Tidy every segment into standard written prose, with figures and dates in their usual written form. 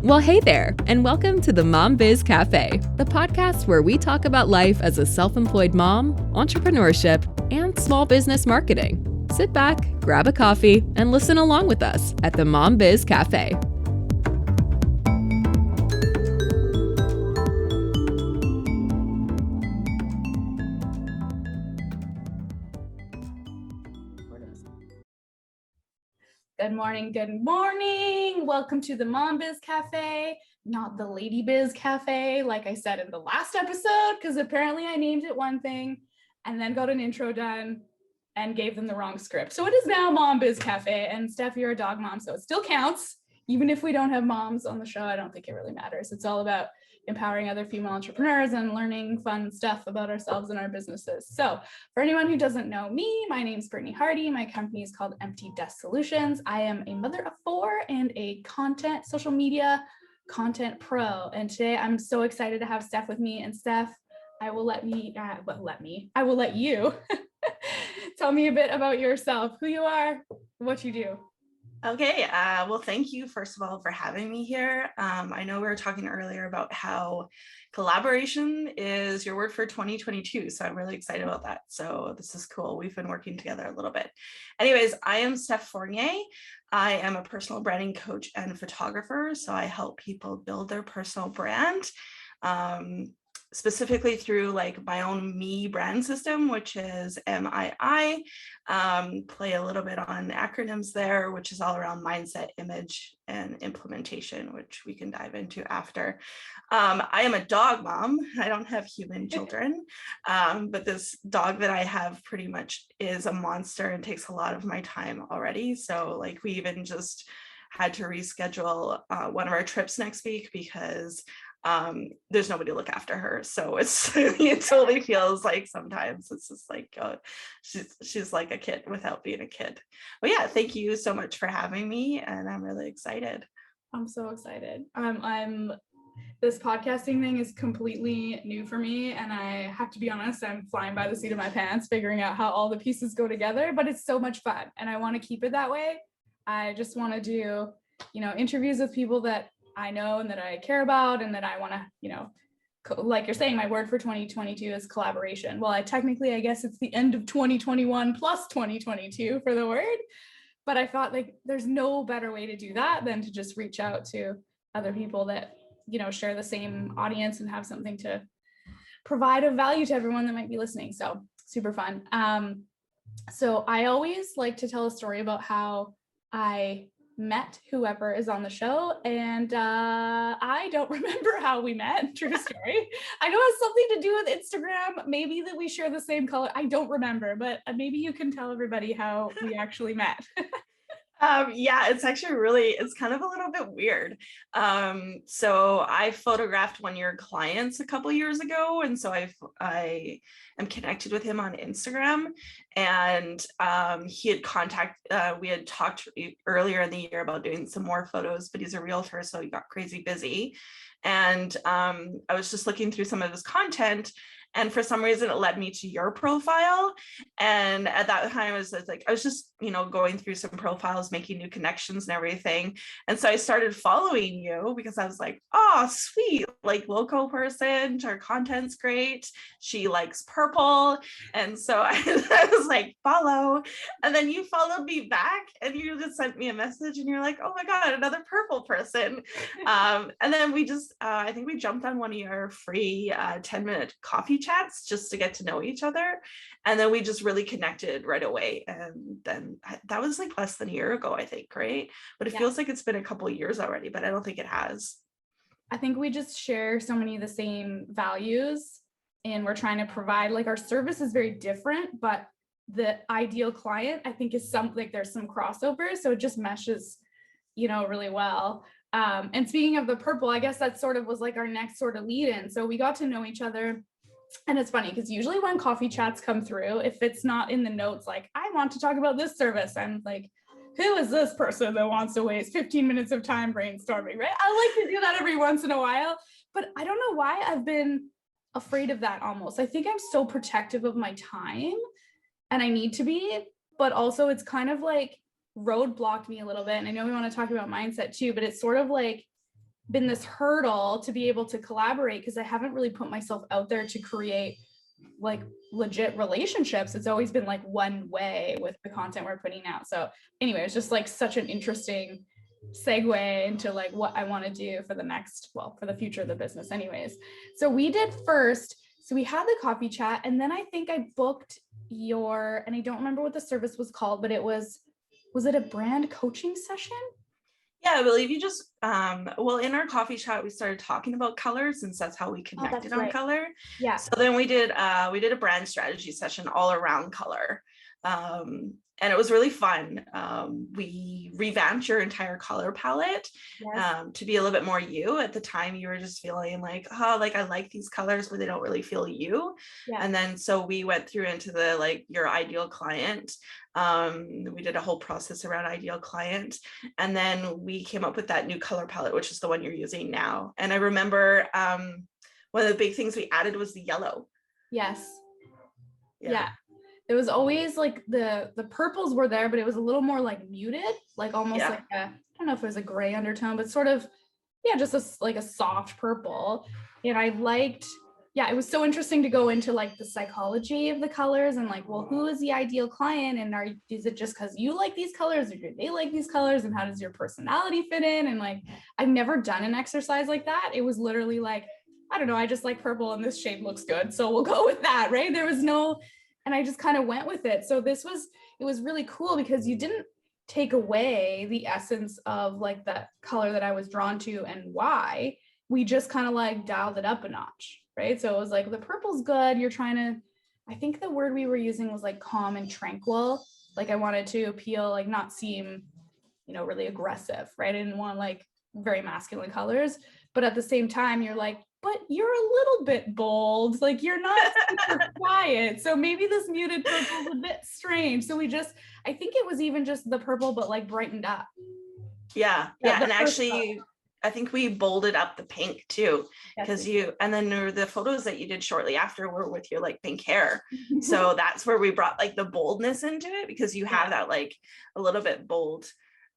Well, hey there, and welcome to the Mom Biz Cafe, the podcast where we talk about life as a self-employed mom, entrepreneurship, and small business marketing. Sit back, grab a coffee, and listen along with us at the Mom Biz Cafe. Good morning, good morning. Welcome to the Mom Biz Cafe, not the Lady Biz Cafe, like I said in the last episode, because apparently I named it one thing and then got an intro done and gave them the wrong script. So it is now Mom Biz Cafe, and Steph, you're a dog mom, so it still counts. Even if we don't have moms on the show, I don't think it really matters. It's all about empowering other female entrepreneurs and learning fun stuff about ourselves and our businesses. So for anyone who doesn't know me, my name is Brittany Hardy. My company is called Empty Desk Solutions. I am a mother of 4 and a social media content pro. And today I'm so excited to have Steph with me. And Steph, I will let you tell me a bit about yourself, who you are, what you do. Okay, well, thank you, first of all, for having me here. I know we were talking earlier about how collaboration is your word for 2022, so I'm really excited about that. So this is cool. We've been working together a little bit. Anyways, I am Stef Fournier. I am a personal branding coach and photographer, so I help people build their personal brand. Specifically through like my own me brand system, which is MII, play a little bit on acronyms there, which is all around mindset, image, and implementation, which we can dive into after. I am a dog mom. I don't have human children, but this dog that I have pretty much is a monster and takes a lot of my time already. So like we even just had to reschedule one of our trips next week because there's nobody to look after her. So it totally feels like sometimes it's just like she's like a kid without being a kid. But yeah, thank you so much for having me, and I'm really excited. I'm so excited. This podcasting thing is completely new for me, and I have to be honest, I'm flying by the seat of my pants figuring out how all the pieces go together, but it's so much fun and I want to keep it that way. I just want to do, interviews with people that I know and that I care about and that I want to, like you're saying, my word for 2022 is collaboration. Well, I guess it's the end of 2021 plus 2022 for the word, but I thought like there's no better way to do that than to just reach out to other people that, share the same audience and have something to provide of value to everyone that might be listening. So super fun. So I always like to tell a story about how I met whoever is on the show, and I don't remember how we met. True story. I know it has something to do with Instagram, maybe that we share the same color. I don't remember, but maybe you can tell everybody how we actually met. Yeah, it's actually it's kind of a little bit weird. So I photographed one of your clients a couple years ago, and so I am connected with him on Instagram, and we had talked earlier in the year about doing some more photos, but he's a realtor, so he got crazy busy. And I was just looking through some of his content, and for some reason it led me to your profile. And at that time I was just, going through some profiles, making new connections and everything. And so I started following you because I was like, oh, sweet, like local person, her content's great. She likes purple. And so I was like, follow. And then you followed me back and you just sent me a message and you're like, oh my God, another purple person. And then we just, I think we jumped on one of your free 10-minute coffee chats just to get to know each other. And then we just really connected right away. And then that was like less than a year ago, I think, right? But it feels like it's been a couple of years already, but I don't think it has. I think we just share so many of the same values, and we're trying to provide, like, our service is very different, but the ideal client, I think, is there's some crossover. So it just meshes, really well. And speaking of the purple, I guess that sort of was like our next sort of lead in. So we got to know each other. And it's funny because usually when coffee chats come through, if it's not in the notes, like, I want to talk about this service, I'm like, who is this person that wants to waste 15 minutes of time brainstorming, right? I like to do that every once in a while, but I don't know why I've been afraid of that almost. I think I'm so protective of my time, and I need to be, but also it's kind of like roadblocked me a little bit. And I know we want to talk about mindset too, but it's sort of like been this hurdle to be able to collaborate because I haven't really put myself out there to create like legit relationships. It's always been like one way with the content we're putting out. So anyway, it's just like such an interesting segue into like what I want to do for for the future of the business anyways. So we did first, so we had the coffee chat, and then I think I booked and I don't remember what the service was called, but was it a brand coaching session? Yeah, I believe you just, well, in our coffee chat, we started talking about color since that's how we connected on color. Yeah. So then we did a brand strategy session all around color. And it was really fun. We revamped your entire color palette to be a little bit more you. At the time, you were just feeling like, oh, like I like these colors, but they don't really feel you. Yeah. And then so we went through into the like your ideal client. We did a whole process around ideal client. And then we came up with that new color palette, which is the one you're using now. And I remember one of the big things we added was the yellow. Yes. Yeah. It was always like the purples were there, but it was a little more like muted, like almost like I don't know if it was a gray undertone, but sort of, just a soft purple. And I liked, it was so interesting to go into like the psychology of the colors and like, well, who is the ideal client? And is it just because you like these colors or do they like these colors? And how does your personality fit in? And like, I've never done an exercise like that. It was literally like, I don't know, I just like purple and this shade looks good, so we'll go with that, right? There was no, and I just kind of went with it. So it was really cool because you didn't take away the essence of like that color that I was drawn to and why. We just kind of like dialed it up a notch, right? So it was like the purple's good. You're trying to, I think the word we were using was like calm and tranquil. Like I wanted to appeal, like not seem, really aggressive, right? I didn't want like very masculine colors, but at the same time, you're like, but you're a little bit bold, like you're not super quiet. So maybe this muted purple is a bit strange. So I think it was even just the purple, but like brightened up. Yeah. And actually, I think we bolded up the pink too, because and then the photos that you did shortly after were with your like pink hair. So that's where we brought like the boldness into it, because you have that like a little bit bold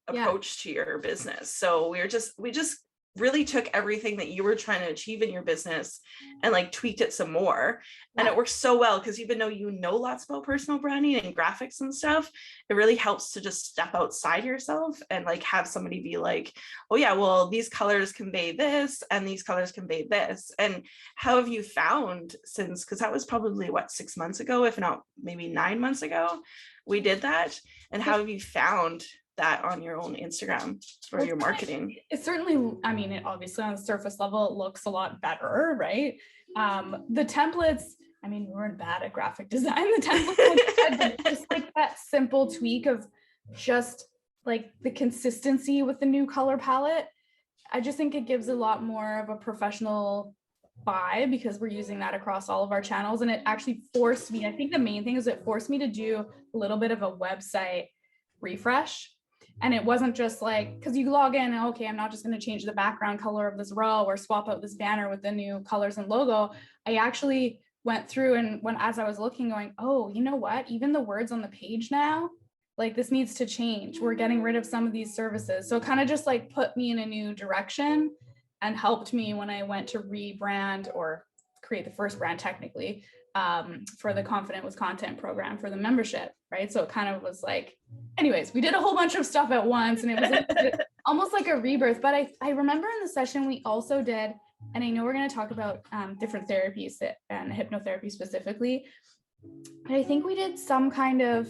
approach to your business. So we just really took everything that you were trying to achieve in your business and like tweaked it some more. And it works so well because even though you know lots about personal branding and graphics and stuff, it really helps to just step outside yourself and like have somebody be like, oh yeah, well, these colors convey this and these colors convey this. And how have you found since, because that was probably 6 months ago, if not maybe 9 months ago, we did that. And how have you found that on your own Instagram for your marketing? It certainly, I mean, it obviously on the surface level, it looks a lot better, right? The templates, I mean, we weren't bad at graphic design. The templates, but just like that simple tweak of just like the consistency with the new color palette. I just think it gives a lot more of a professional vibe because we're using that across all of our channels. And it actually forced me, I think the main thing is it forced me to do a little bit of a website refresh. And it wasn't just like, because you log in, okay, I'm not just going to change the background color of this row or swap out this banner with the new colors and logo. I actually went through and as I was looking going, oh, you know what? Even the words on the page now, like this needs to change. We're getting rid of some of these services. So it kind of just like put me in a new direction and helped me when I went to rebrand or create the first brand technically for the Confident with Content program for the membership, right? So it kind of was like, anyways, we did a whole bunch of stuff at once and it was almost like a rebirth. But I remember in the session we also did, and I know we're going to talk about different therapies and hypnotherapy specifically, but I think we did some kind of,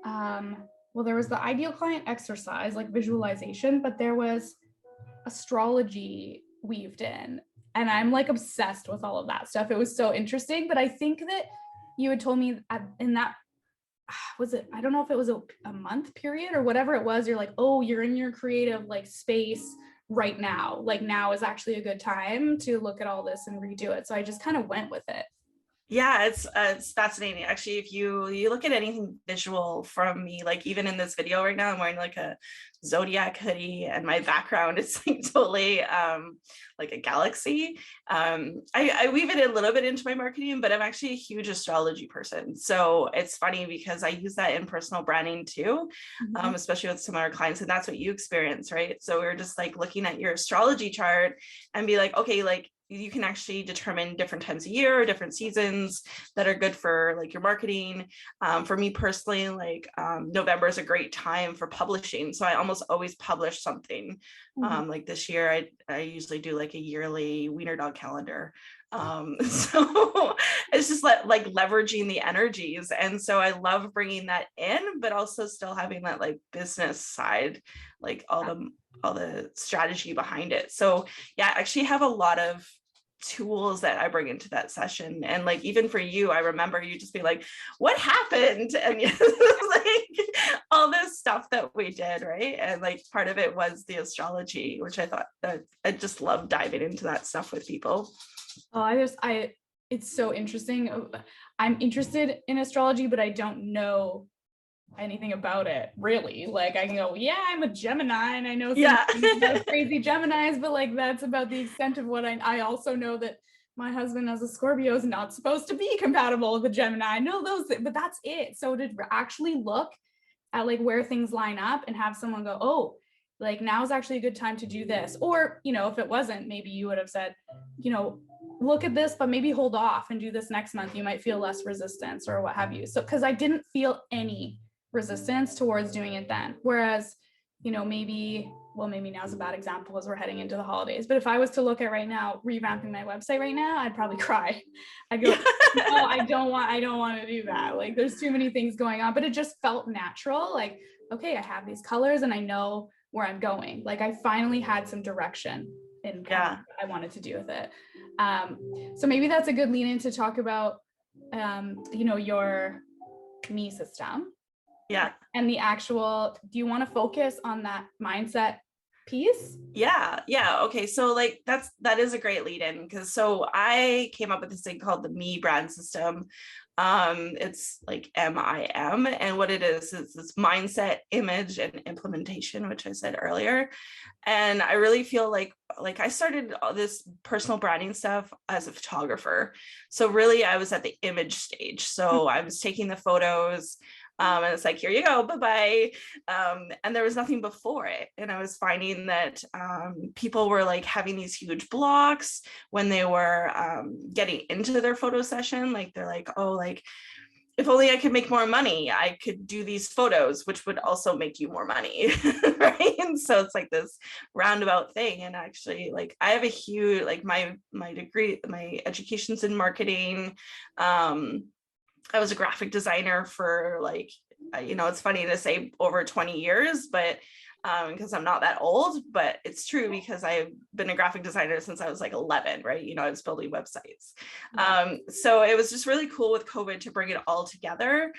well, there was the ideal client exercise, like visualization, but there was astrology weaved in. And I'm like obsessed with all of that stuff. It was so interesting. But I think that you had told me in that, was it, I don't know if it was a month period or whatever it was. You're like, oh, you're in your creative like space right now. Like now is actually a good time to look at all this and redo it. So I just kind of went with it. Yeah, it's fascinating. Actually, if you look at anything visual from me, like even in this video right now, I'm wearing like a zodiac hoodie and my background is like totally like a galaxy. I weave it a little bit into my marketing, but I'm actually a huge astrology person. So it's funny because I use that in personal branding too, especially with some of our clients, and that's what you experience, right? So we're just like looking at your astrology chart and be like, okay, like you can actually determine different times of year, different seasons that are good for like your marketing. For me personally, like November is a great time for publishing. So I almost always publish something. Like this year, I usually do like a yearly wiener dog calendar. So it's just like leveraging the energies. And so I love bringing that in, but also still having that like business side, like all the strategy behind it. So yeah, I actually have a lot of tools that I bring into that session. And like, even for you, I remember you just be like, what happened? And like all this stuff that we did, right? And like part of it was the astrology, which I thought that I just love diving into that stuff with people. Oh, it's so interesting. I'm interested in astrology, but I don't know anything about it really. Like I can go, yeah, I'm a Gemini and I know some about crazy Geminis, but like that's about the extent of what I also know that my husband as a Scorpio is not supposed to be compatible with a Gemini. I know those things, but that's it. So to actually look at like where things line up and have someone go, oh, like now is actually a good time to do this. Or, you know, if it wasn't, maybe you would have said, you know, look at this, but maybe hold off and do this next month. You might feel less resistance or what have you. So, because I didn't feel any resistance towards doing it then. Whereas, you know, maybe now's a bad example as we're heading into the holidays. But if I was to look at right now, revamping my website right now, I'd probably cry. I'd go, no, I don't want to do that. Like there's too many things going on, but it just felt natural. Like, okay, I have these colors and I know where I'm going. Like I finally had some direction in what I wanted to do with it. So maybe that's a good lean in to talk about, you know, your me system. Yeah. And the actual, do you want to focus on that mindset piece? Yeah. Okay. So like that is a great lead in, because so I came up with this thing called the Me brand system. It's like MIM, and what it is this mindset, image, and implementation, which I said earlier. And I really feel like I started all this personal branding stuff as a photographer. So really I was at the image stage. So I was taking the photos, and it's like, here you go, bye-bye. And there was nothing before it. And I was finding that people were like having these huge blocks when they were getting into their photo session. Like they're like, oh, like, if only I could make more money, I could do these photos, which would also make you more money, right? And so it's like this roundabout thing. And actually, like I have a huge, like my degree, my education's in marketing. I was a graphic designer for like, you know, it's funny to say over 20 years, but because I'm not that old, but it's true because I've been a graphic designer since I was like 11, right? You know, I was building websites. So it was just really cool with COVID to bring it all together,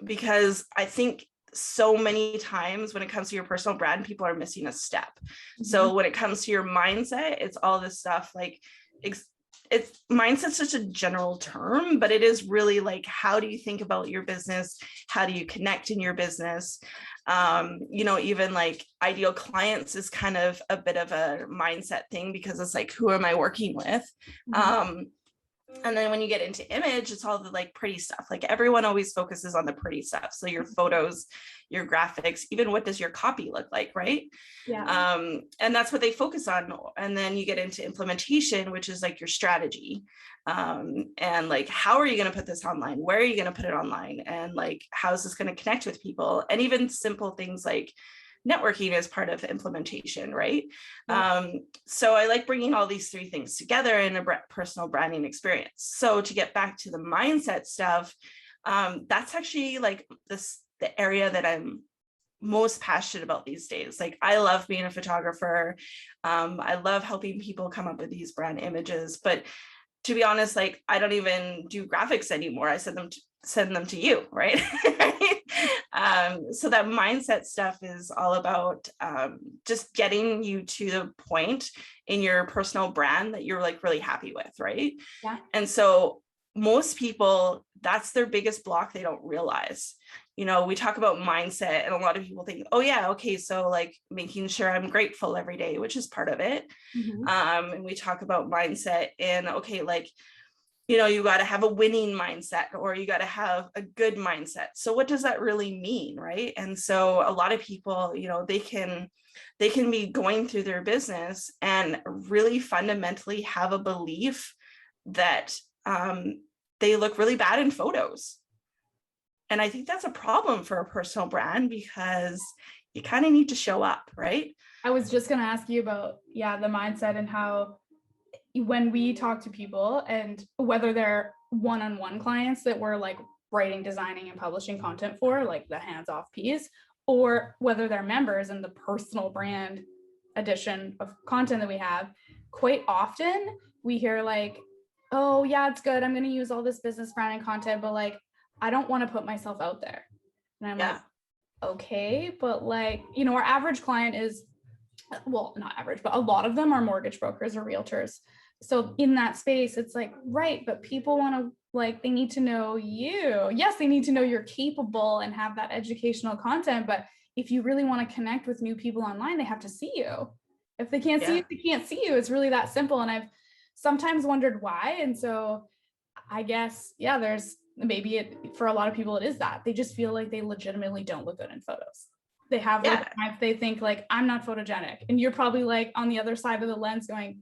because I think so many times when it comes to your personal brand, people are missing a step. So when it comes to your mindset, it's all this stuff like it's mindset's such a general term, but it is really like, how do you think about your business? How do you connect in your business? You know, even like ideal clients is kind of a bit of a mindset thing, because it's like, who am I working with? And then when you get into image, it's all the like pretty stuff. Like everyone always focuses on the pretty stuff. So your photos, your graphics, even what does your copy look like, right? Yeah. And that's what they focus on. And then you get into implementation, which is like your strategy. And like, how are you going to put this online? Where are you going to put it online? And like, how is this going to connect with people? And even simple things like networking is part of implementation, right? So I like bringing all these three things together in a personal branding experience. So to get back to the mindset stuff, that's actually like the area that I'm most passionate about these days. Like I love being a photographer. I love helping people come up with these brand images, but to be honest, like I don't even do graphics anymore. I send them to you, right? So that mindset stuff is all about just getting you to the point in your personal brand that you're like really happy with, right? Yeah. And so most people, that's their biggest block. They don't realize, we talk about mindset, and a lot of people think, oh yeah, okay, so like making sure I'm grateful every day, which is part of it. And we talk about mindset and, okay, like, you got to have a winning mindset, or you got to have a good mindset. So what does that really mean, right? And so a lot of people, they can be going through their business and really fundamentally have a belief that they look really bad in photos. And I think that's a problem for a personal brand, because you kind of need to show up, right? I was just going to ask you about, the mindset, and how when we talk to people, and whether they're one-on-one clients that we're like writing, designing, and publishing content for, like the hands-off piece, or whether they're members in the personal brand edition of content that we have, quite often we hear like, oh yeah, it's good, I'm going to use all this business branding content, but like, I don't want to put myself out there. And I'm like, okay, but like, our average client is, well, not average, but a lot of them are mortgage brokers or realtors. So in that space, it's like, right, but people want to, like, they need to know you. Yes, they need to know you're capable and have that educational content. But if you really want to connect with new people online, they have to see you. If they can't see you, they can't see you. It's really that simple. And I've sometimes wondered why. And so I guess, there's maybe for a lot of people, it is that they just feel like they legitimately don't look good in photos. They have, they think like, I'm not photogenic. And you're probably like on the other side of the lens going,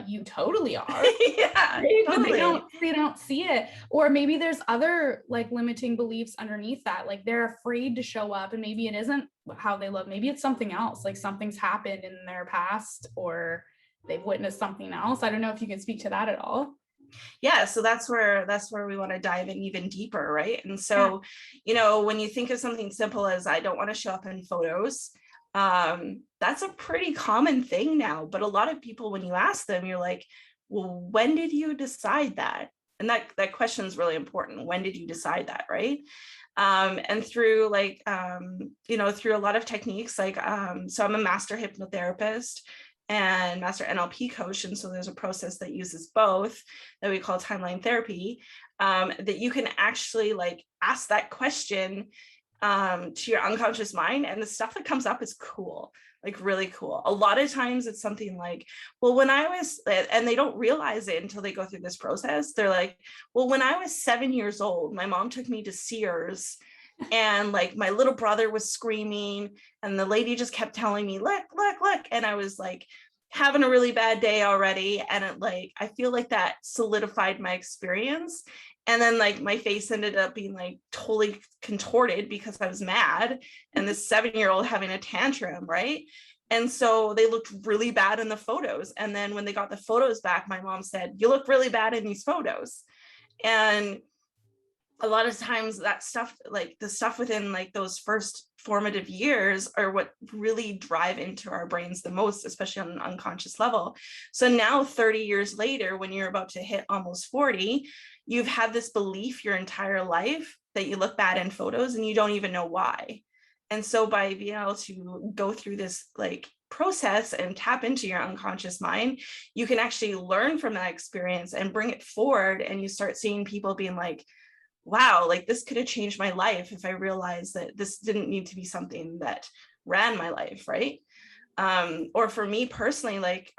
you totally are. Totally. But they don't see it. Or maybe there's other like limiting beliefs underneath that. Like they're afraid to show up, and maybe it isn't how they look. Maybe it's something else, like something's happened in their past, or they've witnessed something else. I don't know if you can speak to that at all. Yeah, so that's where we want to dive in even deeper, right? And so, when you think of something simple as I don't want to show up in photos, that's a pretty common thing now. But a lot of people, when you ask them, you're like, well, when did you decide that? And that question is really important. When did you decide that, right? And through like, through a lot of techniques, like, so I'm a master hypnotherapist and master NLP coach. And so there's a process that uses both that we call timeline therapy, that you can actually like ask that question to your unconscious mind. And the stuff that comes up is cool, like really cool. A lot of times it's something like, well, when I was, and they don't realize it until they go through this process. They're like, well, when I was 7 years old, my mom took me to Sears, and like my little brother was screaming, and the lady just kept telling me, look. And I was like having a really bad day already. And it like, I feel like that solidified my experience. And then like my face ended up being like totally contorted because I was mad, and this 7-year-old having a tantrum, right? And so they looked really bad in the photos. And then when they got the photos back, my mom said, you look really bad in these photos. And a lot of times that stuff, like the stuff within like those first formative years, are what really drive into our brains the most, especially on an unconscious level. So now 30 years later, when you're about to hit almost 40, you've had this belief your entire life that you look bad in photos, and you don't even know why. And so by being able to go through this like process and tap into your unconscious mind, you can actually learn from that experience and bring it forward. And you start seeing people being like, wow, like this could have changed my life if I realized that this didn't need to be something that ran my life, right? Or for me personally, like,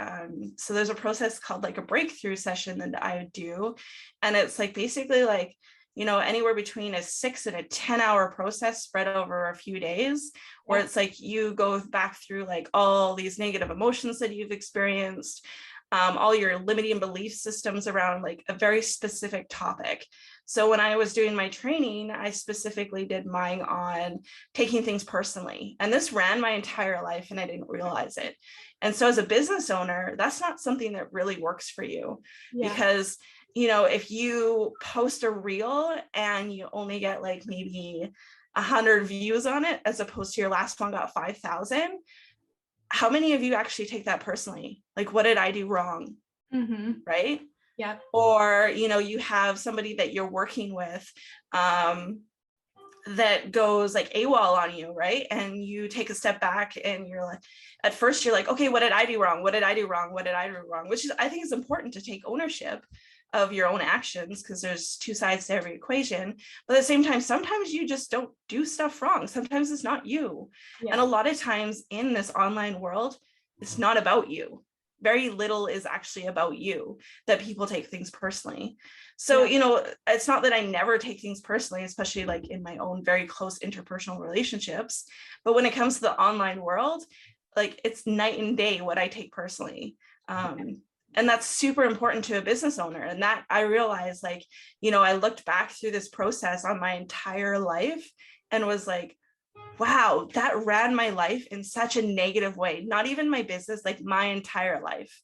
so there's a process called like a breakthrough session that I do. And it's like basically like, anywhere between a 6 and a 10-hour process spread over a few days, where it's like you go back through like all these negative emotions that you've experienced, all your limiting belief systems around like a very specific topic. So when I was doing my training, I specifically did mine on taking things personally. And this ran my entire life and I didn't realize it. And so as a business owner, that's not something that really works for you, because, if you post a reel and you only get like maybe 100 views on it, as opposed to your last one got 5,000, how many of you actually take that personally? Like, what did I do wrong? Right? Yeah. Or, you have somebody that you're working with that goes like AWOL on you, right? And you take a step back and you're like, at first you're like, okay, what did I do wrong? What did I do wrong? What did I do wrong? Which is, I think is important to take ownership. of your own actions, because there's two sides to every equation. But at the same time, sometimes you just don't do stuff wrong. Sometimes it's not you. Yeah. And a lot of times in this online world, it's not about you. Very little is actually about you, that people take things personally. So, it's not that I never take things personally, especially like in my own very close interpersonal relationships. But when it comes to the online world, like it's night and day what I take personally. And that's super important to a business owner. And that I realized, like, I looked back through this process on my entire life and was like, wow, that ran my life in such a negative way. Not even my business, like my entire life.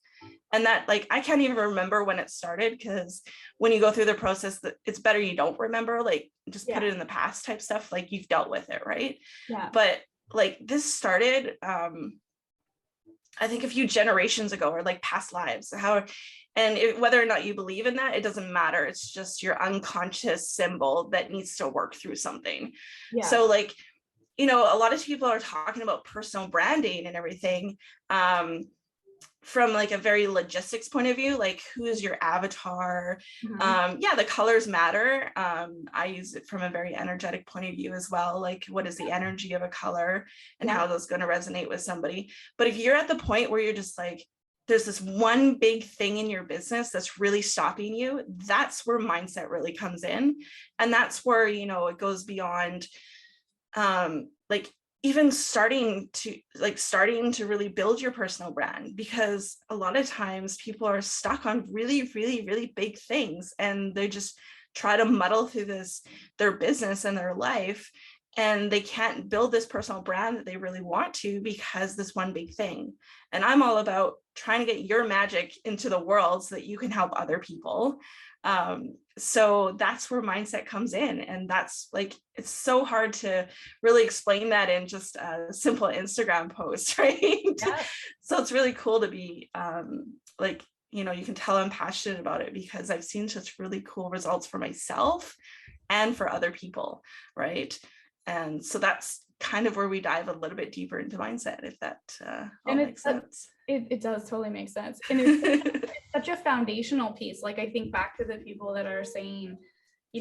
And that, like, I can't even remember when it started, because when you go through the process, it's better you don't remember, like just put it in the past type stuff, like you've dealt with it, right? Yeah. But like this started, I think a few generations ago, or like past lives. Whether or not you believe in that, it doesn't matter. It's just your unconscious symbol that needs to work through something. Yeah. So like, a lot of people are talking about personal branding and everything from like a very logistics point of view, like who is your avatar? The colors matter. I use it from a very energetic point of view as well. Like, what is the energy of a color and how that's going to resonate with somebody? But if you're at the point where you're just like, there's this one big thing in your business that's really stopping you, that's where mindset really comes in. And that's where, it goes beyond like even starting to really build your personal brand, because a lot of times people are stuck on really, really, really big things, and they just try to muddle through their business and their life, and they can't build this personal brand that they really want to, because this one big thing. And I'm all about trying to get your magic into the world so that you can help other people. So that's where mindset comes in. And that's like, it's so hard to really explain that in just a simple Instagram post, right? Yeah. So it's really cool to be you can tell I'm passionate about it, because I've seen such really cool results for myself and for other people, right? And so that's kind of where we dive a little bit deeper into mindset, if that all makes sense. It does totally make sense. And it's such a foundational piece. Like, I think back to the people that are saying,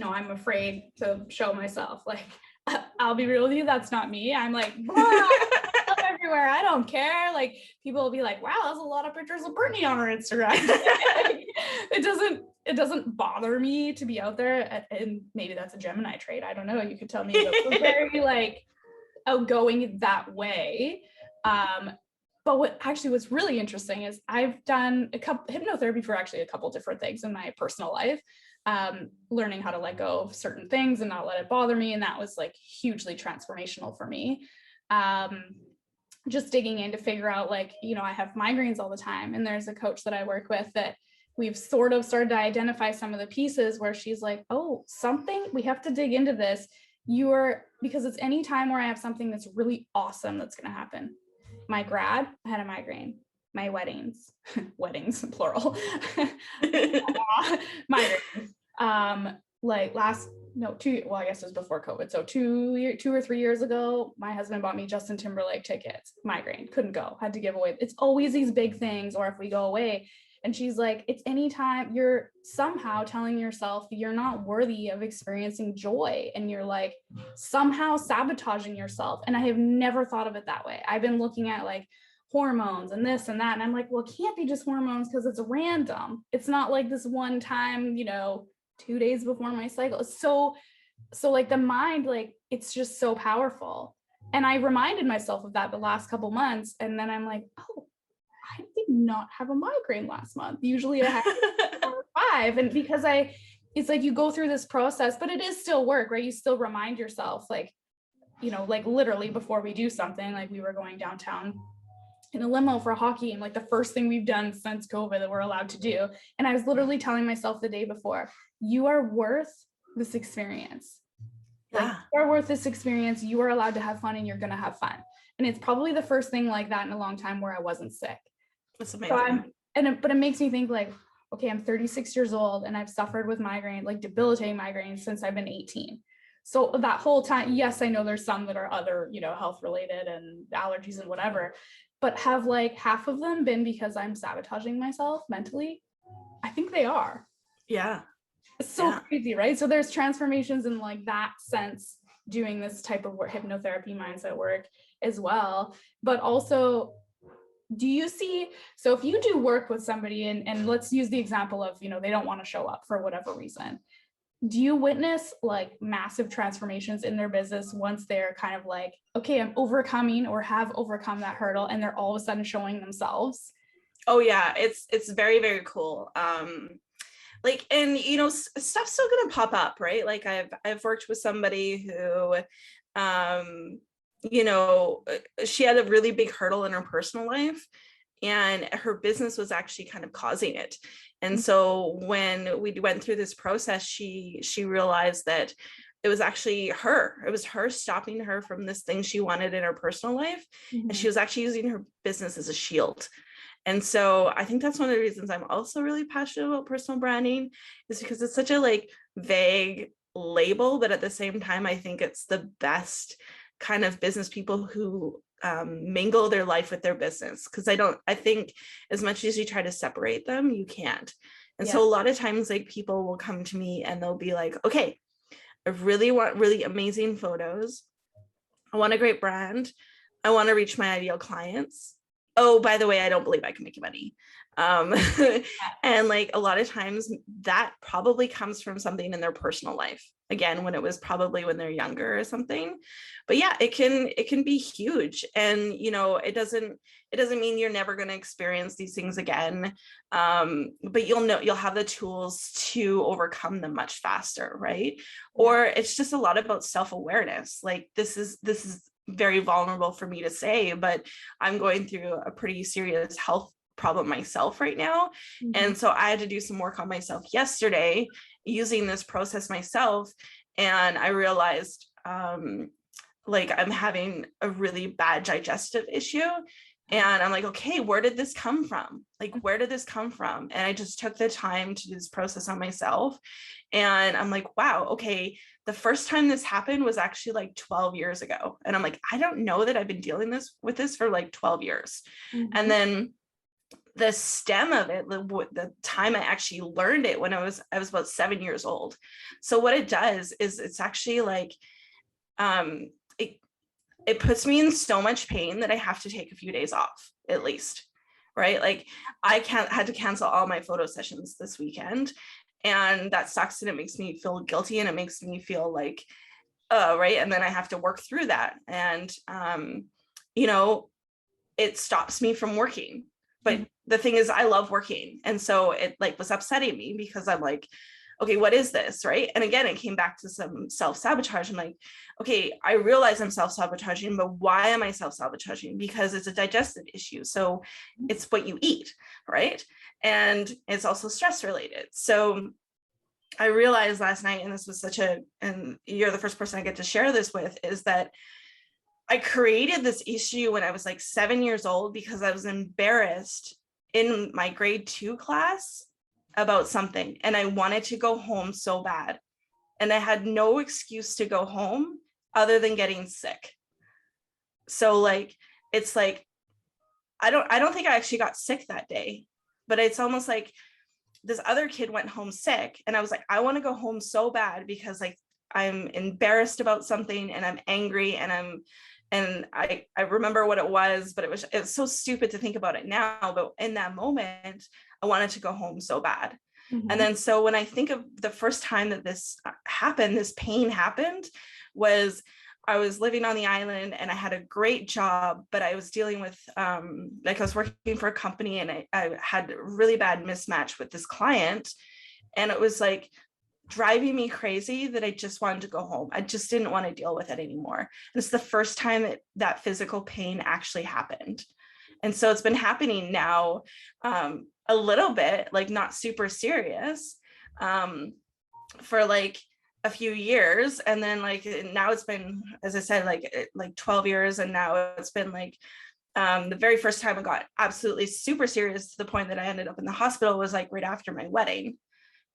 I'm afraid to show myself. Like, I'll be real with you, that's not me. I'm like, everywhere. I don't care. Like, people will be like, wow, there's a lot of pictures of Brittany on her Instagram. It doesn't bother me to be out there. And maybe that's a Gemini trait. I don't know. You could tell me. But very like outgoing that way. But what's really interesting is I've done hypnotherapy for actually a couple different things in my personal life, learning how to let go of certain things and not let it bother me. And that was like hugely transformational for me. Just digging in to figure out, like, I have migraines all the time. And there's a coach that I work with that we've sort of started to identify some of the pieces where she's like, oh, we have to dig into this. Because it's any time where I have something that's really awesome that's going to happen. My grad, I had a migraine. My weddings plural, migraines. I guess it was before COVID. So 2 or 3 years ago, my husband bought me Justin Timberlake tickets. Migraine, couldn't go, had to give away. It's always these big things, or if we go away. And she's like, it's anytime you're somehow telling yourself you're not worthy of experiencing joy, and you're like somehow sabotaging yourself. And I have never thought of it that way. I've been looking at like hormones and this and that. And I'm like, well, it can't be just hormones, because it's random. It's not like this one time, 2 days before my cycle. It's so like the mind, like it's just so powerful. And I reminded myself of that the last couple months. And then I'm like, oh, I did not have a migraine last month. Usually I have 4 or 5. And because it's like you go through this process, but it is still work, right? You still remind yourself, like, like literally before we do something, like we were going downtown in a limo for a hockey game, like the first thing we've done since COVID that we're allowed to do. And I was literally telling myself the day before, you are worth this experience. Like, you are worth this experience. You are allowed to have fun, and you're going to have fun. And it's probably the first thing like that in a long time where I wasn't sick. That's amazing. But it makes me think like, okay, I'm 36 years old and I've suffered with migraine, like debilitating migraines, since I've been 18. So that whole time, yes, I know there's some that are other, health related and allergies and whatever, but have like half of them been because I'm sabotaging myself mentally? I think they are. Yeah. It's so crazy, right? So there's transformations in like that sense, doing this type of work, hypnotherapy, mindset work as well. But also, do you see, so if you do work with somebody and let's use the example of, they don't want to show up for whatever reason, do you witness like massive transformations in their business once they're kind of like, okay, I'm overcoming or have overcome that hurdle, and they're all of a sudden showing themselves? Oh yeah, it's very, very cool. Like, and stuff's still gonna pop up, right? Like I've worked with somebody who she had a really big hurdle in her personal life, and her business was actually kind of causing it. And so when we went through this process, she realized that it was actually her. It was her stopping her from this thing she wanted in her personal life. And she was actually using her business as a shield. And so I think that's one of the reasons I'm also really passionate about personal branding, is because it's such a like vague label, but at the same time, I think it's the best kind of business people who mingle their life with their business. Because I think as much as you try to separate them, you can't. And so a lot of times, like, people will come to me and they'll be like, okay, I really want really amazing photos. I want a great brand. I want to reach my ideal clients. Oh, by the way, I don't believe I can make money. And like a lot of times that probably comes from something in their personal life. Again, when it was probably when they're younger or something. But yeah, it can be huge. And it doesn't mean you're never going to experience these things again. But you'll have the tools to overcome them much faster, right? Or it's just a lot about self-awareness. Like this is very vulnerable for me to say, but I'm going through a pretty serious health problem myself right now. And so I had to do some work on myself yesterday using this process myself. And I realized like I'm having a really bad digestive issue. And I'm like, okay, where did this come from? Like, where did this come from? And I just took the time to do this process on myself. And I'm like, wow, okay, the first time this happened was actually like 12 years ago. And I'm like, I don't know that I've been dealing with this for like 12 years. And then the stem of it, the time I actually learned it, when I was about 7 years old. So what it does is it's actually like, it puts me in so much pain that I have to take a few days off at least, right? Like I had to cancel all my photo sessions this weekend, and that sucks, and it makes me feel guilty, and it makes me feel like, right. And then I have to work through that, and it stops me from working. But the thing is, I love working, and so it like was upsetting me because I'm like, okay, what is this, right? And again, it came back to some self-sabotage. I'm like, okay, I realize I'm self-sabotaging, but why am I self-sabotaging? Because it's a digestive issue. So it's what you eat, right? And it's also stress related. So I realized last night, and this was and you're the first person I get to share this with, is that I created this issue when I was like 7 years old because I was embarrassed in my grade 2 class about something, and I wanted to go home so bad, and I had no excuse to go home other than getting sick. So like, it's like, I don't think I actually got sick that day, but it's almost like this other kid went home sick, and I was like, I want to go home so bad because like I'm embarrassed about something, and I'm angry, and I remember what it was, but it's so stupid to think about it now. But in that moment, I wanted to go home so bad. And then so when I think of the first time that this happened, this pain happened, was I was living on the island, and I had a great job, but I was dealing with like I was working for a company, and I had a really bad mismatch with this client, and it was like driving me crazy that I just wanted to go home. I just didn't want to deal with it anymore. And it's the first time that physical pain actually happened. And so it's been happening now a little bit, like not super serious, for like a few years. And then like now it's been, as I said, like 12 years. And now it's been like the very first time I got absolutely super serious to the point that I ended up in the hospital was like right after my wedding.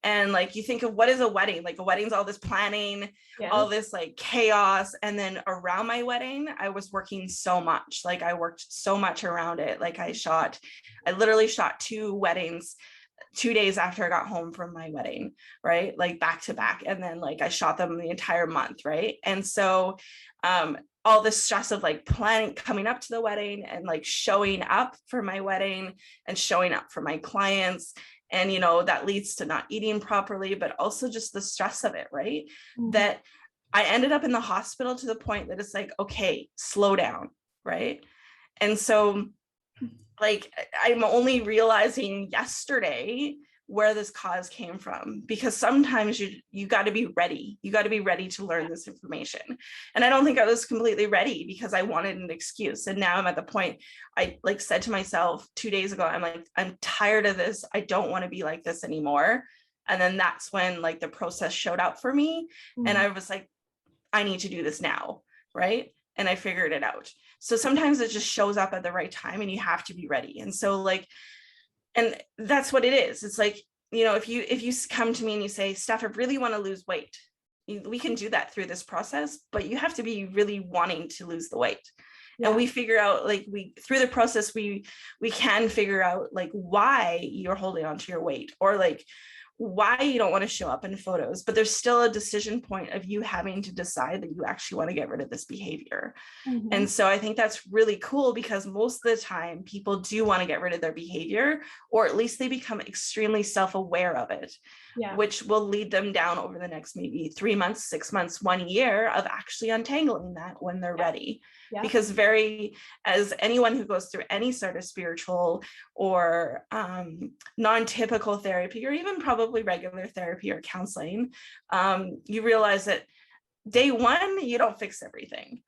And like, you think of what is a wedding? Like a wedding's all this planning, all this like chaos. And then around my wedding, I was working so much. Like I worked so much around it. Like I literally shot 2 weddings 2 days after I got home from my wedding, right? Like back to back. And then like I shot them the entire month, right? And so all the stress of like planning, coming up to the wedding and like showing up for my wedding and showing up for my clients. And, you know, that leads to not eating properly, but also just the stress of it, right? Mm-hmm. That I ended up in the hospital to the point that it's like, okay, slow down, right? And so like, I'm only realizing yesterday where this cause came from, because sometimes you got to be ready. You got to be ready to learn this information. And I don't think I was completely ready because I wanted an excuse. And now I'm at the point, I like said to myself 2 days ago, I'm like, I'm tired of this. I don't want to be like this anymore. And then that's when like the process showed up for me. Mm-hmm. And I was like, I need to do this now, right? And I figured it out. So sometimes it just shows up at the right time and you have to be ready. And so like, and that's what it is. It's like, you know, if you come to me and you say, Steph, I really want to lose weight, we can do that through this process, but you have to be really wanting to lose the weight. Yeah. And we figure out like through the process, we can figure out like why you're holding on to your weight, or like why you don't want to show up in photos, but there's still a decision point of you having to decide that you actually want to get rid of this behavior. Mm-hmm. And so I think that's really cool, because most of the time people do want to get rid of their behavior, or at least they become extremely self-aware of it, which will lead them down over the next maybe 3 months, 6 months, 1 year of actually untangling that when they're ready. Yeah. Because as anyone who goes through any sort of spiritual or non-typical therapy, or even probably regular therapy or counseling, you realize that day one, you don't fix everything.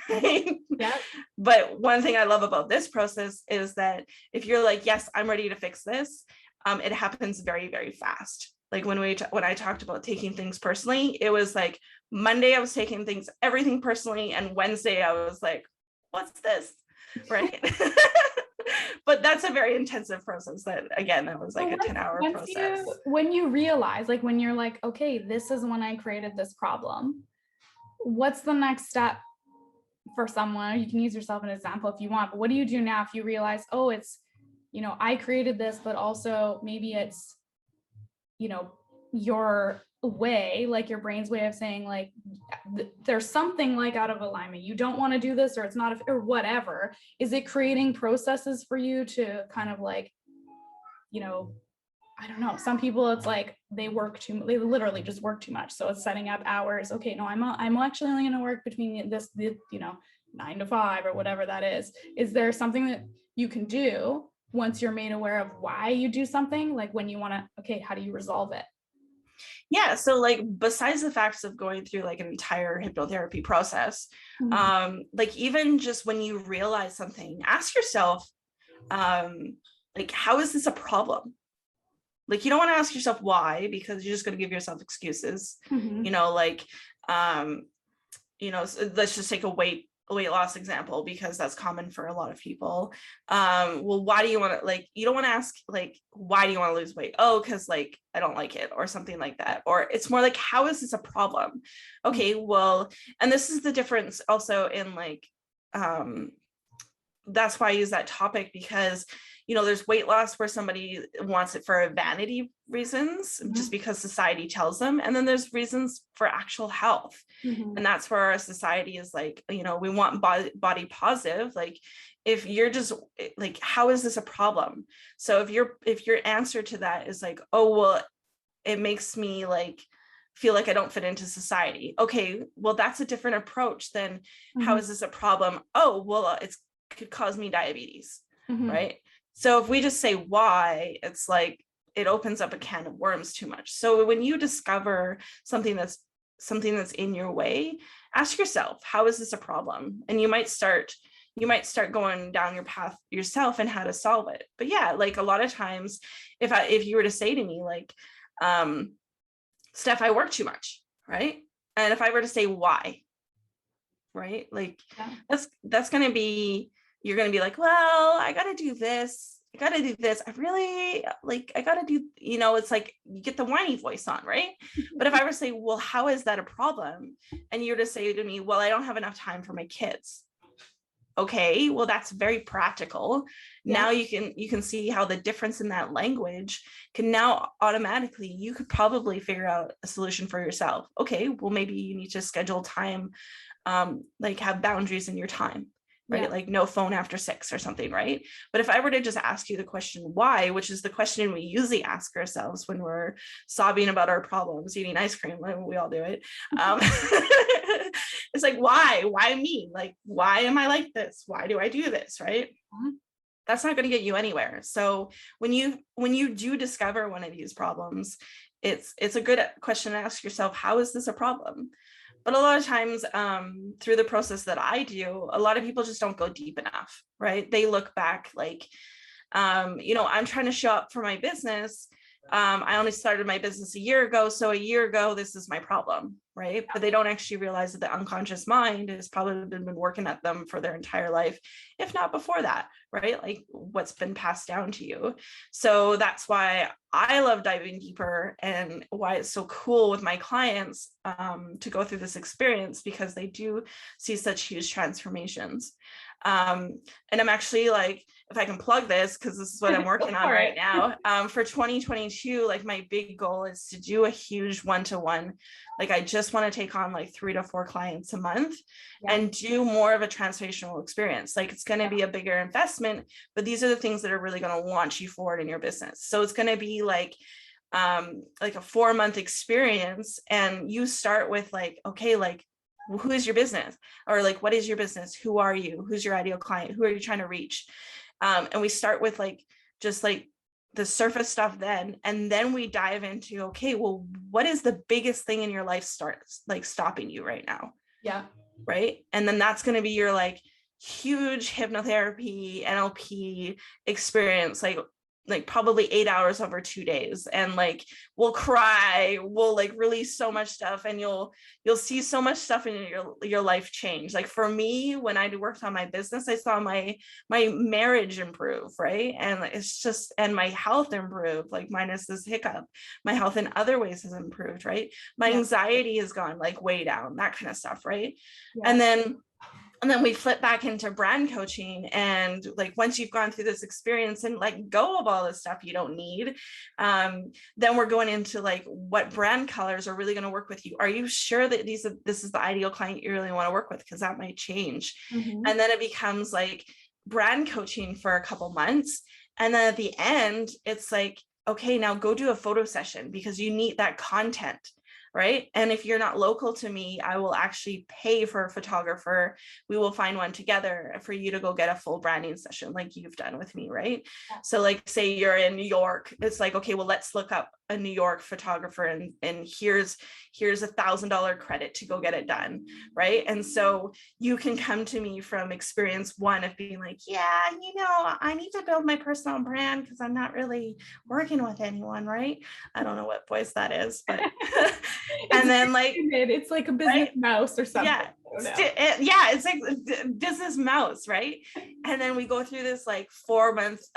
Right? Yeah. But one thing I love about this process is that if you're like, yes, I'm ready to fix this, it happens very, very fast. Like when I talked about taking things personally, it was like Monday I was taking everything personally, and Wednesday I was like, what's this? Right. But that's a very intensive process. That was like a 10-hour process. When you realize, like when you're like, okay, this is when I created this problem, what's the next step for someone? You can use yourself as an example if you want, but what do you do now if you realize, oh, it's, you know, I created this, but also maybe it's, you know, your way, like your brain's way of saying like, there's something like out of alignment. You don't want to do this, or it's not, or whatever. Is it creating processes for you to kind of like, you know, I don't know. Some people it's like they literally just work too much. So it's setting up hours. Okay, no, I'm actually only going to work between this, you know, 9 to 5 or whatever that is. Is there something that you can do once you're made aware of why you do something, like when you want to, okay, how do you resolve it? Yeah. So like, besides the facts of going through like an entire hypnotherapy process, mm-hmm. Like even just when you realize something, ask yourself, like, how is this a problem? Like, you don't want to ask yourself why, because you're just going to give yourself excuses, mm-hmm. You know, like, you know, so let's just take a weight loss example, because that's common for a lot of people. Well, why do you want to, like, you don't want to ask like, why do you want to lose weight? Oh, because like I don't like it, or something like that. Or it's more like, how is this a problem? Okay, well, and this is the difference also in like, that's why I use that topic, because you know, there's weight loss where somebody wants it for vanity reasons, mm-hmm. just because society tells them. And then there's reasons for actual health. Mm-hmm. And that's where our society is like, you know, we want body positive. Like, if you're just like, how is this a problem? So if your answer to that is like, oh, well, it makes me like feel like I don't fit into society. Okay, well, that's a different approach than mm-hmm. how is this a problem? Oh, well, it could cause me diabetes, mm-hmm. right? So if we just say why, it's like it opens up a can of worms too much. So when you discover something that's in your way, ask yourself, how is this a problem? And you might start going down your path yourself and how to solve it. But yeah, like a lot of times, if you were to say to me like, Steph, I work too much, right? And if I were to say why, right? Like that's going to be, you're going to be like, well, I got to do this. I got to do this. I really like, I got to do, you know, it's like you get the whiny voice on, right? But if I were to say, well, how is that a problem? And you were to say to me, well, I don't have enough time for my kids. Okay, well, that's very practical. Yeah. Now you can see how the difference in that language can now automatically, you could probably figure out a solution for yourself. Okay, well, maybe you need to schedule time, like have boundaries in your time, right? Yeah. Like no phone after 6 or something, right? But if I were to just ask you the question why, which is the question we usually ask ourselves when we're sobbing about our problems, eating ice cream, like we all do it. It's like, why me? Like, why am I like this? Why do I do this? Right? That's not going to get you anywhere. So when you do discover one of these problems, it's a good question to ask yourself, how is this a problem? But a lot of times, through the process that I do, a lot of people just don't go deep enough, right? They look back like, I'm trying to show up for my business. I only started my business a year ago. So a year ago, this is my problem, right? But they don't actually realize that the unconscious mind has probably been working at them for their entire life, if not before that, right? Like what's been passed down to you. So that's why I love diving deeper, and why it's so cool with my clients to go through this experience, because they do see such huge transformations. And I'm actually like, if I can plug this, because this is what I'm working on right now, for 2022, like my big goal is to do a huge one-to-one. Like I just want to take on like 3 to 4 clients a month and do more of a transformational experience. Like it's going to be a bigger investment, but these are the things that are really going to launch you forward in your business. So it's going to be like a 4-month experience, and you start with like, okay, like, who is your business? Or like, what is your business? Who are you? Who's your ideal client? Who are you trying to reach? And we start with like, just like the surface stuff then, and then we dive into, okay, well, what is the biggest thing in your life starts like stopping you right now? Yeah. Right. And then that's going to be your like huge hypnotherapy, NLP experience, like probably 8 hours over 2 days, and like we'll cry, we'll like release so much stuff, and you'll see so much stuff in your life change. Like for me, when I worked on my business, I saw my marriage improve, right? And it's just, and my health improved, like minus this hiccup, my health in other ways has improved, right? My anxiety has gone like way down, that kind of stuff, right? And then we flip back into brand coaching, and like once you've gone through this experience and let go of all this stuff you don't need, then we're going into like what brand colors are really going to work with you. Are you sure that this is the ideal client you really want to work with? Because that might change. And then it becomes like brand coaching for a couple months, and then at the end it's like, okay, now go do a photo session, because you need that content. Right. And if you're not local to me, I will actually pay for a photographer. We will find one together for you to go get a full branding session like you've done with me. Right. So like, say you're in New York, it's like, okay, well, let's look up a New York photographer, and here's $1,000 credit to go get it done. Right. And so you can come to me from experience one of being like, yeah, I need to build my personal brand because I'm not really working with anyone. Right. I don't know what voice that is, but and then like it's like a business mouse or something. It's like business mouse, right? And then we go through this like 4 months,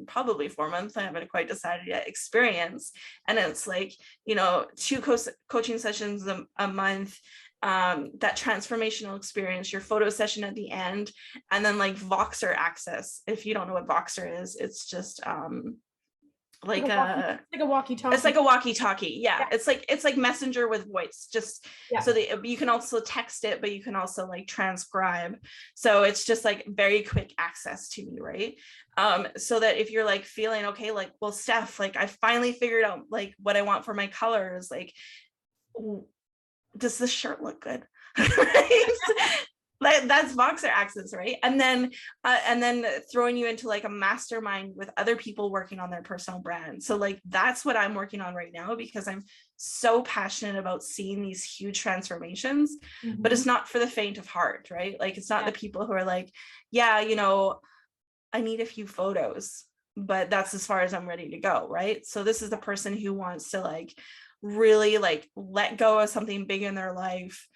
probably 4 months, I haven't quite decided yet, experience. And it's like, 2 coaching sessions a month, that transformational experience, your photo session at the end, and then like Voxer access. If you don't know what Voxer is, it's just like a walkie-talkie. It's like a walkie-talkie. Yeah. It's like Messenger with voice, just so that you can also text it, but you can also like transcribe. So it's just like very quick access to me, right? So that if you're like feeling okay, like, well, Steph, like I finally figured out like what I want for my colors, like, does this shirt look good? Right? That's Voxer access, right? And then throwing you into like a mastermind with other people working on their personal brand. So like that's what I'm working on right now, because I'm so passionate about seeing these huge transformations. But it's not for the faint of heart, right? Like it's not the people who are like, I need a few photos, but that's as far as I'm ready to go, right? So this is the person who wants to like really like let go of something big in their life,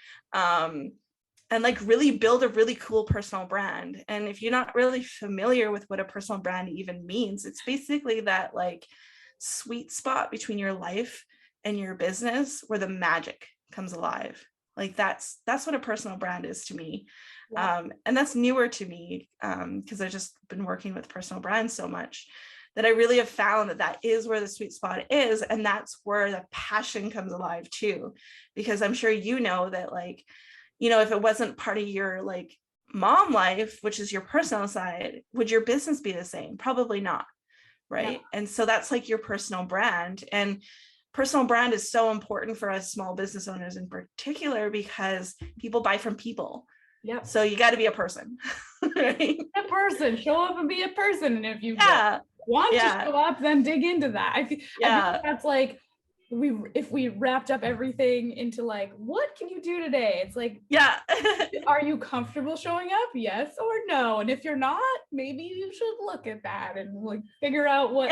and like really build a really cool personal brand. And if you're not really familiar with what a personal brand even means, it's basically that like sweet spot between your life and your business where the magic comes alive. Like that's what a personal brand is to me. And that's newer to me, because I've just been working with personal brands so much that I really have found that that is where the sweet spot is. And that's where the passion comes alive too, because I'm sure you know that, like, you know, if it wasn't part of your like mom life, which is your personal side, would your business be the same? Probably not. Right. Yeah. And so that's like your personal brand. And personal brand is so important for us small business owners in particular, because people buy from people. Yeah. So you got to be a person. Right? A person, show up and be a person. And if you want to show up, then dig into that. I feel like that's like, if we wrapped up everything into like, what can you do today? It's like, are you comfortable showing up? Yes or no? And if you're not, maybe you should look at that and like figure out what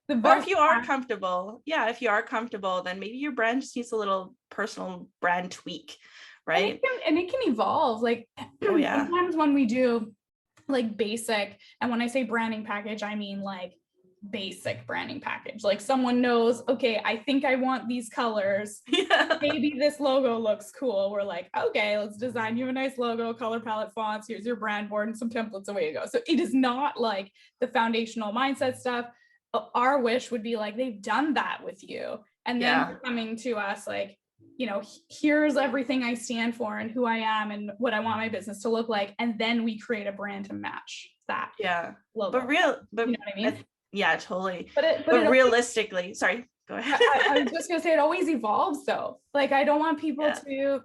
the best. Or if you are comfortable, if you are comfortable, then maybe your brand just needs a little personal brand tweak, right? And it can evolve. Like, sometimes when we do like basic, and when I say branding package, I mean like basic branding package. Like someone knows, okay, I think I want these colors. Maybe this logo looks cool. We're like, okay, let's design you a nice logo, color palette, fonts. Here's your brand board and some templates, away you go. So it is not like the foundational mindset stuff. Our wish would be like, they've done that with you. And then you're coming to us like, you know, here's everything I stand for and who I am and what I want my business to look like. And then we create a brand to match that. Logo. But you know what I mean? Yeah, totally. But realistically, sorry, go ahead. I was just gonna say it always evolves though. Like I don't want people to,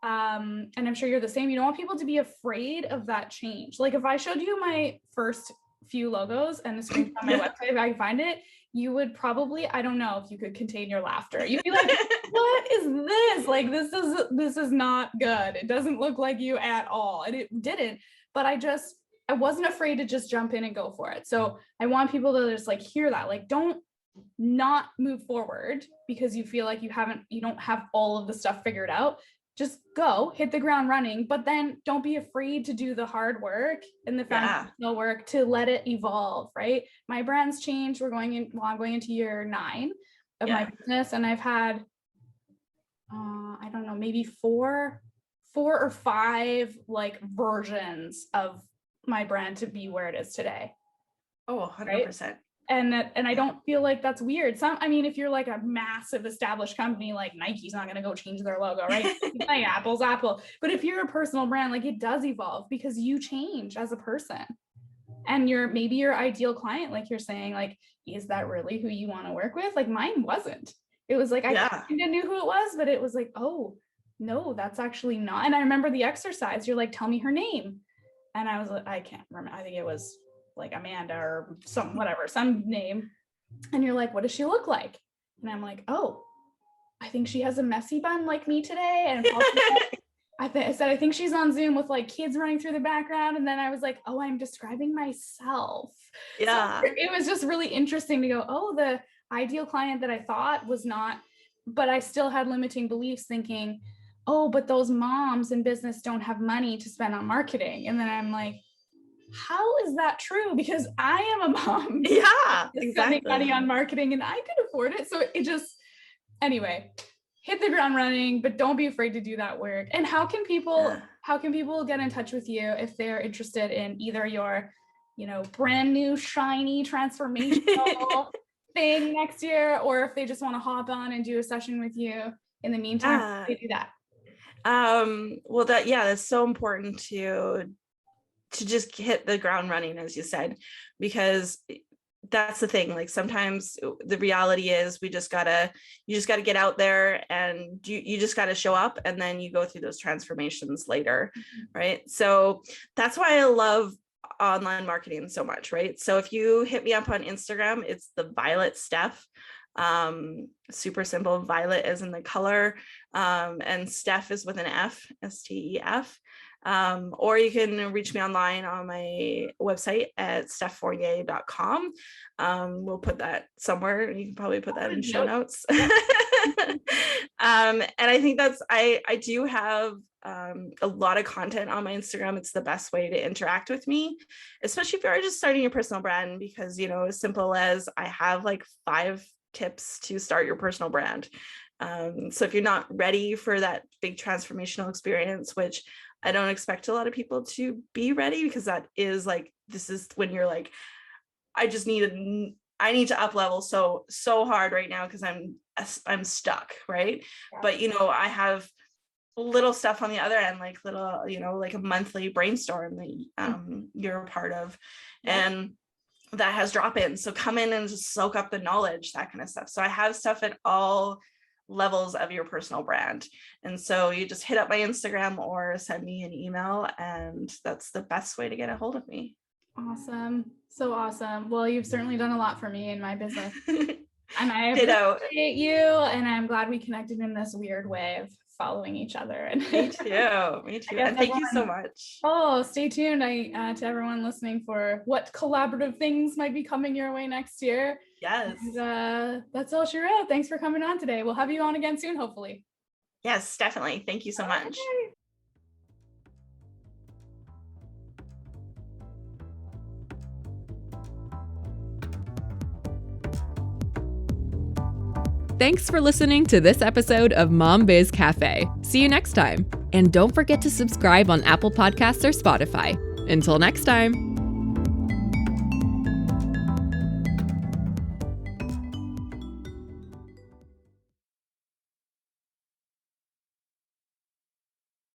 and I'm sure you're the same, you don't want people to be afraid of that change. Like if I showed you my first few logos and the screen on my website, if I can find it, you would probably, I don't know if you could contain your laughter. You'd be like, what is this? Like this is not good. It doesn't look like you at all. And it didn't, but I wasn't afraid to just jump in and go for it. So I want people to just like hear that, like, don't not move forward because you feel like you don't have all of the stuff figured out. Just go hit the ground running, but then don't be afraid to do the hard work and the foundational work to let it evolve. Right. My brand's changed. I'm going into year 9 of my business. And I've had, I don't know, maybe four or 5 like versions of my brand to be where it is today. Oh, 100%. Right? And I don't feel like that's weird. If you're like a massive established company, like Nike's not going to go change their logo, right? Like Apple's Apple. But if you're a personal brand, like it does evolve because you change as a person. And maybe your ideal client, like you're saying, like, is that really who you want to work with? Like mine wasn't. It was like, I kind of knew who it was, but it was like, oh, no, that's actually not. And I remember the exercise. You're like, tell me her name. And I was like, I can't remember. I think it was like Amanda or some name. And you're like, what does she look like? And I'm like, oh, I think she has a messy bun like me today. And I said, I think she's on Zoom with like kids running through the background. And then I was like, oh, I'm describing myself. Yeah. So it was just really interesting to go, oh, the ideal client that I thought was not, but I still had limiting beliefs thinking, oh, but those moms in business don't have money to spend on marketing. And then I'm like, how is that true? Because I am a mom. Yeah, exactly. Spending money on marketing and I could afford it. So it just, anyway, hit the ground running, but don't be afraid to do that work. And how can people get in touch with you if they're interested in either your, brand new, shiny, transformational thing next year, or if they just want to hop on and do a session with you in the meantime, they do that? Well, that's so important to just hit the ground running, as you said, because that's the thing. Like sometimes the reality is you just gotta get out there and you just gotta show up, and then you go through those transformations later. Right. So that's why I love online marketing so much. Right. So if you hit me up on Instagram, it's the Violet Stef. Super simple. Violet is in the color, and Stef is with an F, Stef. Or you can reach me online on my website at steffournier.com. We'll put that somewhere. You can probably put that in show notes. And I think I do have a lot of content on my Instagram. It's the best way to interact with me, especially if you're just starting your personal brand, because, as simple as I have like 5 tips to start your personal brand. So if you're not ready for that big transformational experience, which I don't expect a lot of people to be ready, because that is like, this is when you're like, I need to up level so hard right now because I'm stuck, right? Yeah. But I have little stuff on the other end, like little, like a monthly brainstorm that you're a part of, and that has drop-ins. So come in and just soak up the knowledge, that kind of stuff. So I have stuff at all levels of your personal brand. And so you just hit up my Instagram or send me an email, and that's the best way to get a hold of me. Awesome. So awesome. Well, you've certainly done a lot for me in my business. And I Ditto. appreciate you. And I'm glad we connected in this weird way of following each other. And Me too. Me too. And thank you so much. Oh, stay tuned to everyone listening for what collaborative things might be coming your way next year. Yes. And, that's all she wrote. Thanks for coming on today. We'll have you on again soon, hopefully. Yes, definitely. Thank you so much. Okay. Thanks for listening to this episode of Mom Biz Cafe. See you next time. And don't forget to subscribe on Apple Podcasts or Spotify. Until next time.